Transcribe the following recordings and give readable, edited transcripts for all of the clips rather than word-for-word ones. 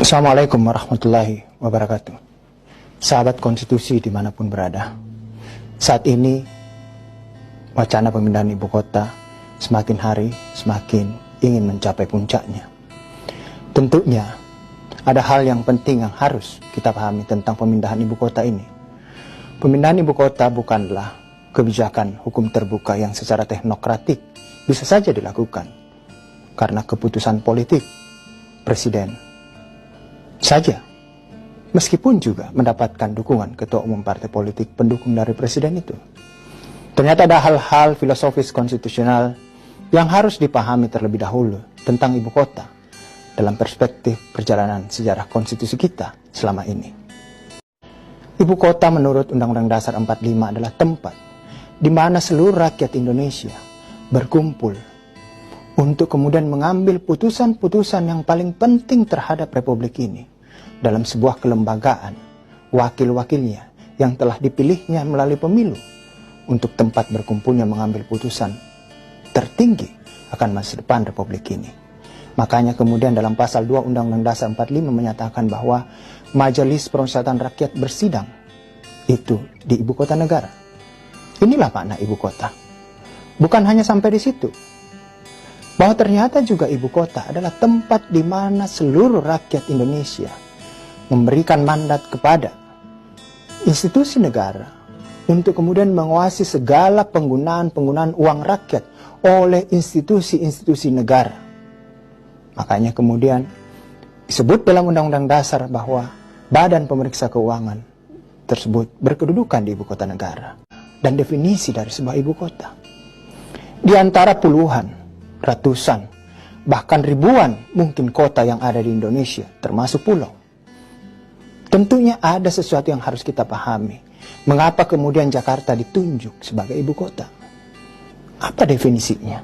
Assalamualaikum warahmatullahi wabarakatuh. Sahabat konstitusi dimanapun berada, saat ini wacana pemindahan ibu kota semakin hari semakin ingin mencapai puncaknya. Tentunya ada hal yang penting yang harus kita pahami tentang pemindahan ibu kota ini. Pemindahan ibu kota bukanlah kebijakan hukum terbuka yang secara teknokratik bisa saja dilakukan karena keputusan politik presiden saja, meskipun juga mendapatkan dukungan ketua umum partai politik pendukung dari presiden itu. Ternyata ada hal-hal filosofis konstitusional yang harus dipahami terlebih dahulu tentang ibu kota dalam perspektif perjalanan sejarah konstitusi kita selama ini. Ibu kota menurut Undang-Undang Dasar 45 adalah tempat di mana seluruh rakyat Indonesia berkumpul untuk kemudian mengambil putusan-putusan yang paling penting terhadap republik ini dalam sebuah kelembagaan, wakil-wakilnya yang telah dipilihnya melalui pemilu untuk tempat berkumpulnya mengambil putusan tertinggi akan masa depan republik ini. Makanya kemudian dalam pasal 2 Undang-Undang Dasar 45 menyatakan bahwa Majelis Permusyawaratan Rakyat bersidang itu di ibu kota negara. Inilah makna ibu kota. Bukan hanya sampai di situ, bahwa ternyata juga ibu kota adalah tempat di mana seluruh rakyat Indonesia memberikan mandat kepada institusi negara untuk kemudian menguasai segala penggunaan uang rakyat oleh institusi-institusi negara. Makanya kemudian disebut dalam Undang-Undang Dasar bahwa Badan Pemeriksa Keuangan tersebut berkedudukan di ibu kota negara. Dan definisi dari sebuah ibu kota, di antara puluhan, ratusan, bahkan ribuan mungkin kota yang ada di Indonesia, termasuk pulau. Tentunya ada sesuatu yang harus kita pahami. Mengapa kemudian Jakarta ditunjuk sebagai ibu kota? Apa definisinya?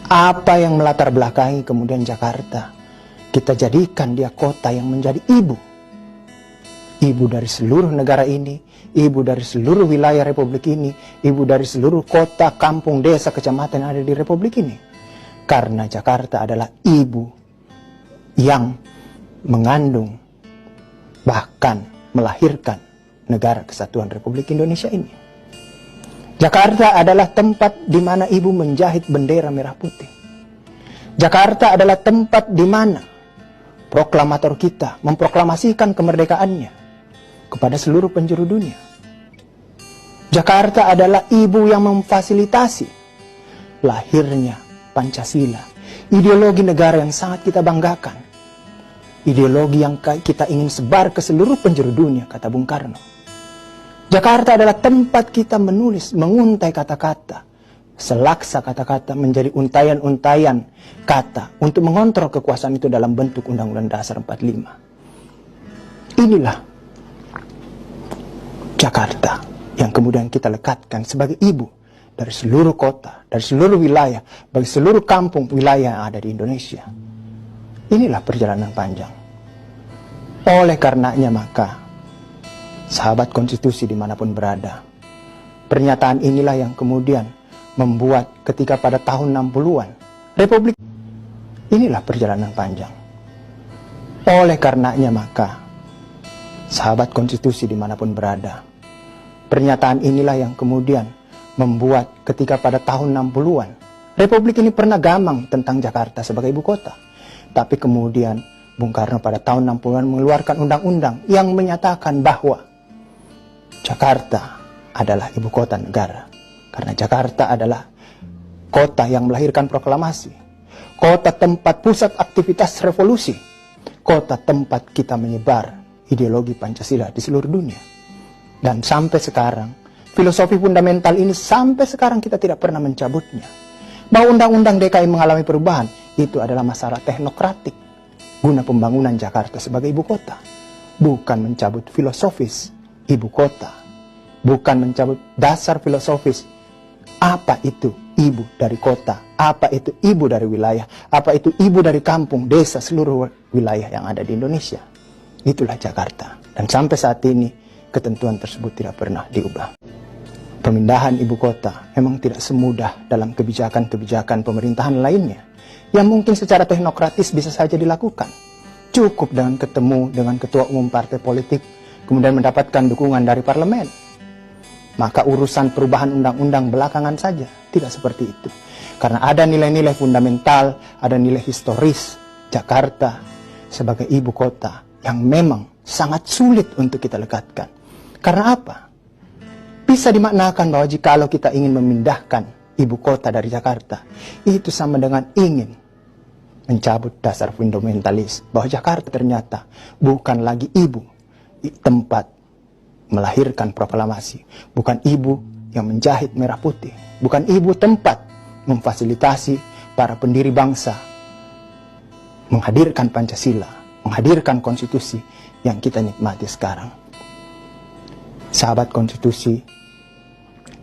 Apa yang melatar belakangi kemudian Jakarta kita jadikan dia kota yang menjadi ibu? Ibu dari seluruh negara ini, ibu dari seluruh wilayah republik ini, ibu dari seluruh kota, kampung, desa, kecamatan yang ada di republik ini. Karena Jakarta adalah ibu yang mengandung, bahkan melahirkan negara kesatuan Republik Indonesia ini. Jakarta adalah tempat di mana ibu menjahit bendera merah putih. Jakarta adalah tempat di mana proklamator kita memproklamasikan kemerdekaannya kepada seluruh penjuru dunia. Jakarta adalah ibu yang memfasilitasi lahirnya Pancasila, ideologi negara yang sangat kita banggakan, ideologi yang kita ingin sebar ke seluruh penjuru dunia, kata Bung Karno. Jakarta adalah tempat kita menulis, menguntai kata-kata, selaksa kata-kata menjadi untayan-untayan kata untuk mengontrol kekuasaan itu dalam bentuk Undang-Undang Dasar 45. Inilah Jakarta yang kemudian kita lekatkan sebagai ibu dari seluruh kota, dari seluruh wilayah, bagi seluruh kampung wilayah yang ada di Indonesia. Inilah perjalanan panjang. Oleh karenanya maka, sahabat konstitusi dimanapun berada, pernyataan inilah yang kemudian membuat ketika pada tahun 60-an, Republik inilah perjalanan panjang. Oleh karenanya maka, sahabat konstitusi dimanapun berada, pernyataan inilah yang kemudian membuat ketika pada tahun 60-an, Republik ini pernah gamang tentang Jakarta sebagai ibu kota. Tapi kemudian Bung Karno pada tahun 60-an mengeluarkan undang-undang yang menyatakan bahwa Jakarta adalah ibu kota negara. Karena Jakarta adalah kota yang melahirkan proklamasi, kota tempat pusat aktivitas revolusi, kota tempat kita menyebar ideologi Pancasila di seluruh dunia. Dan sampai sekarang, filosofi fundamental ini sampai sekarang kita tidak pernah mencabutnya. Bahwa Undang-Undang DKI mengalami perubahan, itu adalah masalah teknokratik guna pembangunan Jakarta sebagai ibu kota. Bukan mencabut filosofis ibu kota. Bukan mencabut dasar filosofis. Apa itu ibu dari kota? Apa itu ibu dari wilayah? Apa itu ibu dari kampung, desa, seluruh wilayah yang ada di Indonesia? Itulah Jakarta. Dan sampai saat ini, ketentuan tersebut tidak pernah diubah. Pemindahan ibu kota memang tidak semudah dalam kebijakan-kebijakan pemerintahan lainnya yang mungkin secara teknokratis bisa saja dilakukan. cukup dengan ketemu dengan ketua umum partai politik, kemudian mendapatkan dukungan dari parlemen. Maka urusan perubahan undang-undang belakangan saja. Tidak seperti itu. Karena ada nilai-nilai fundamental, ada nilai historis Jakarta sebagai ibu kota yang memang sangat sulit untuk kita lekatkan. Karena apa? Bisa dimaknakan bahwa jikalau kita ingin memindahkan ibu kota dari Jakarta, itu sama dengan ingin mencabut dasar fundamentalis bahwa Jakarta ternyata bukan lagi ibu tempat melahirkan proklamasi, bukan ibu yang menjahit merah putih, bukan ibu tempat memfasilitasi para pendiri bangsa menghadirkan Pancasila, menghadirkan konstitusi yang kita nikmati sekarang. Sahabat konstitusi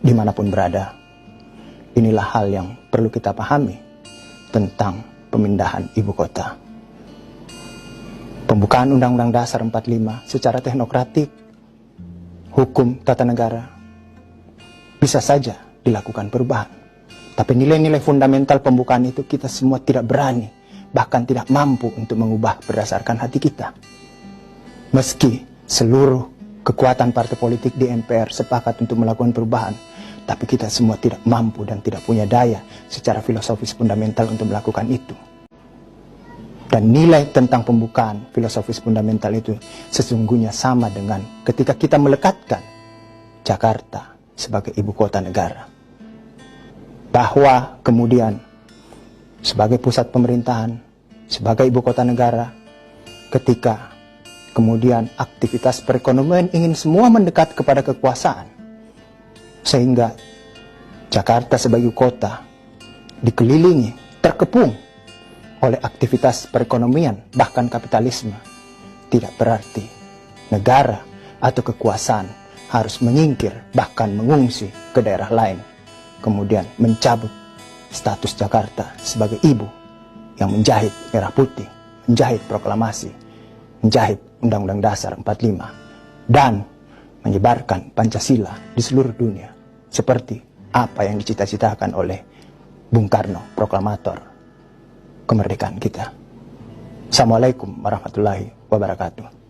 dimanapun berada, inilah hal yang perlu kita pahami tentang pemindahan ibu kota. Pembukaan Undang-Undang Dasar 45 secara teknokratik, hukum tata negara, bisa saja dilakukan perubahan. Tapi nilai-nilai fundamental pembukaan itu kita semua tidak berani, bahkan tidak mampu untuk mengubah berdasarkan hati kita. Meski seluruh kekuatan partai politik di MPR sepakat untuk melakukan perubahan, tapi kita semua tidak mampu dan tidak punya daya secara filosofis fundamental untuk melakukan itu. Dan nilai tentang pembukaan filosofis fundamental itu sesungguhnya sama dengan ketika kita melekatkan Jakarta sebagai ibu kota negara. Bahwa kemudian sebagai pusat pemerintahan, sebagai ibu kota negara, ketika kemudian aktivitas perekonomian ingin semua mendekat kepada kekuasaan, sehingga Jakarta sebagai kota dikelilingi, terkepung oleh aktivitas perekonomian, bahkan kapitalisme. Tidak berarti negara atau kekuasaan harus menyingkir, bahkan mengungsi ke daerah lain, kemudian mencabut status Jakarta sebagai ibu yang menjahit merah putih, menjahit proklamasi, menjahit Undang-Undang Dasar 45, dan menyebarkan Pancasila di seluruh dunia, seperti apa yang dicita-citakan oleh Bung Karno, proklamator kemerdekaan kita. Assalamualaikum warahmatullahi wabarakatuh.